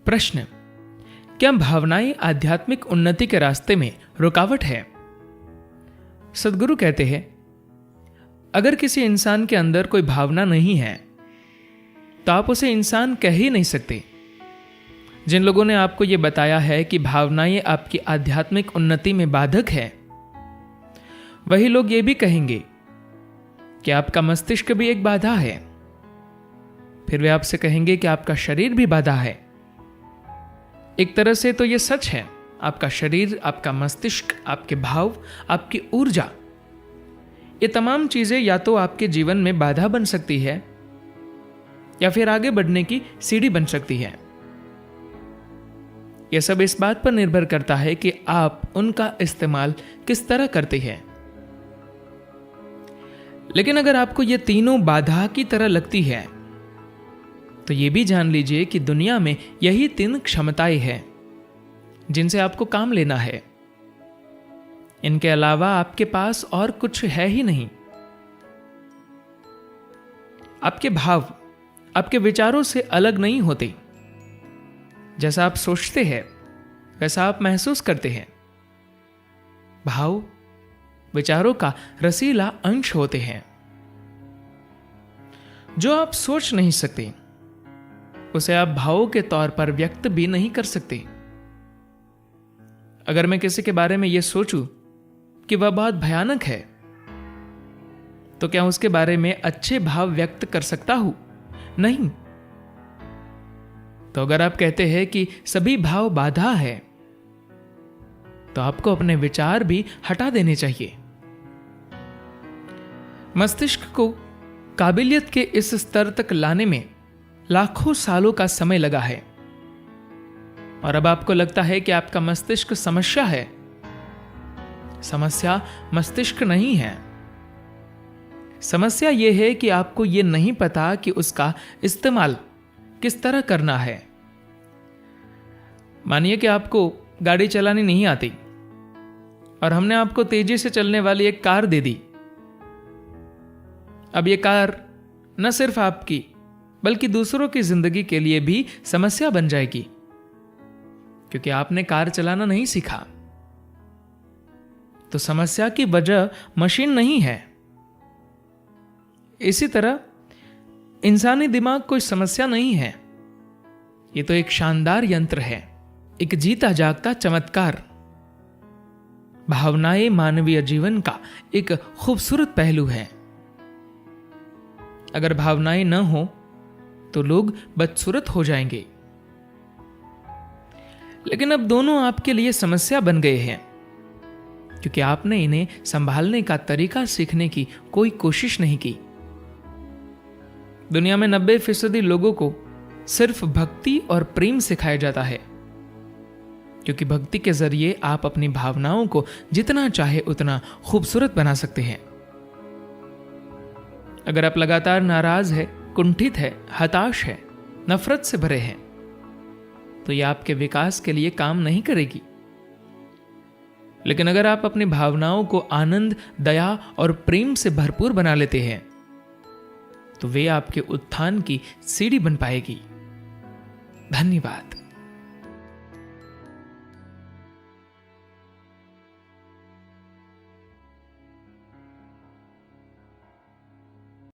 प्रश्न, क्या भावनाएं आध्यात्मिक उन्नति के रास्ते में रुकावट है? सदगुरु कहते हैं, अगर किसी इंसान के अंदर कोई भावना नहीं है तो आप उसे इंसान कह ही नहीं सकते। जिन लोगों ने आपको यह बताया है कि भावनाएं आपकी आध्यात्मिक उन्नति में बाधक है, वही लोग ये भी कहेंगे कि आपका मस्तिष्क भी एक बाधा है। फिर वे आपसे कहेंगे कि आपका शरीर भी बाधा है। एक तरह से तो यह सच है, आपका शरीर, आपका मस्तिष्क, आपके भाव, आपकी ऊर्जा, ये तमाम चीजें या तो आपके जीवन में बाधा बन सकती है या फिर आगे बढ़ने की सीढ़ी बन सकती है। यह सब इस बात पर निर्भर करता है कि आप उनका इस्तेमाल किस तरह करते हैं। लेकिन अगर आपको ये तीनों बाधा की तरह लगती है तो यह भी जान लीजिए कि दुनिया में यही 3 क्षमताएं हैं जिनसे आपको काम लेना है। इनके अलावा आपके पास और कुछ है ही नहीं। आपके भाव आपके विचारों से अलग नहीं होते। जैसा आप सोचते हैं वैसा आप महसूस करते हैं। भाव विचारों का रसीला अंश होते हैं। जो आप सोच नहीं सकते उसे आप भावों के तौर पर व्यक्त भी नहीं कर सकते। अगर मैं किसी के बारे में यह सोचूं कि वह बहुत भयानक है तो क्या उसके बारे में अच्छे भाव व्यक्त कर सकता हूं? नहीं। तो अगर आप कहते हैं कि सभी भाव बाधा है तो आपको अपने विचार भी हटा देने चाहिए। मस्तिष्क को काबिलियत के इस स्तर तक लाने में लाखों सालों का समय लगा है और अब आपको लगता है कि आपका मस्तिष्क समस्या है। समस्या मस्तिष्क नहीं है। समस्या यह है कि आपको यह नहीं पता कि उसका इस्तेमाल किस तरह करना है। मानिए कि आपको गाड़ी चलानी नहीं आती और हमने आपको तेजी से चलने वाली एक कार दे दी। अब यह कार न सिर्फ आपकी बल्कि दूसरों की जिंदगी के लिए भी समस्या बन जाएगी, क्योंकि आपने कार चलाना नहीं सीखा। तो समस्या की वजह मशीन नहीं है। इसी तरह इंसानी दिमाग कोई समस्या नहीं है। यह तो एक शानदार यंत्र है, एक जीता जागता चमत्कार। भावनाएं मानवीय जीवन का एक खूबसूरत पहलू है। अगर भावनाएं न हो तो लोग बदसूरत हो जाएंगे। लेकिन अब दोनों आपके लिए समस्या बन गए हैं, क्योंकि आपने इन्हें संभालने का तरीका सीखने की कोई कोशिश नहीं की। दुनिया में 90% लोगों को सिर्फ भक्ति और प्रेम सिखाया जाता है, क्योंकि भक्ति के जरिए आप अपनी भावनाओं को जितना चाहे उतना खूबसूरत बना सकते हैं। अगर आप लगातार नाराज है, कुंठित है, हताश है, नफरत से भरे हैं, तो यह आपके विकास के लिए काम नहीं करेगी। लेकिन अगर आप अपनी भावनाओं को आनंद, दया और प्रेम से भरपूर बना लेते हैं तो वे आपके उत्थान की सीढ़ी बन पाएगी। धन्यवाद।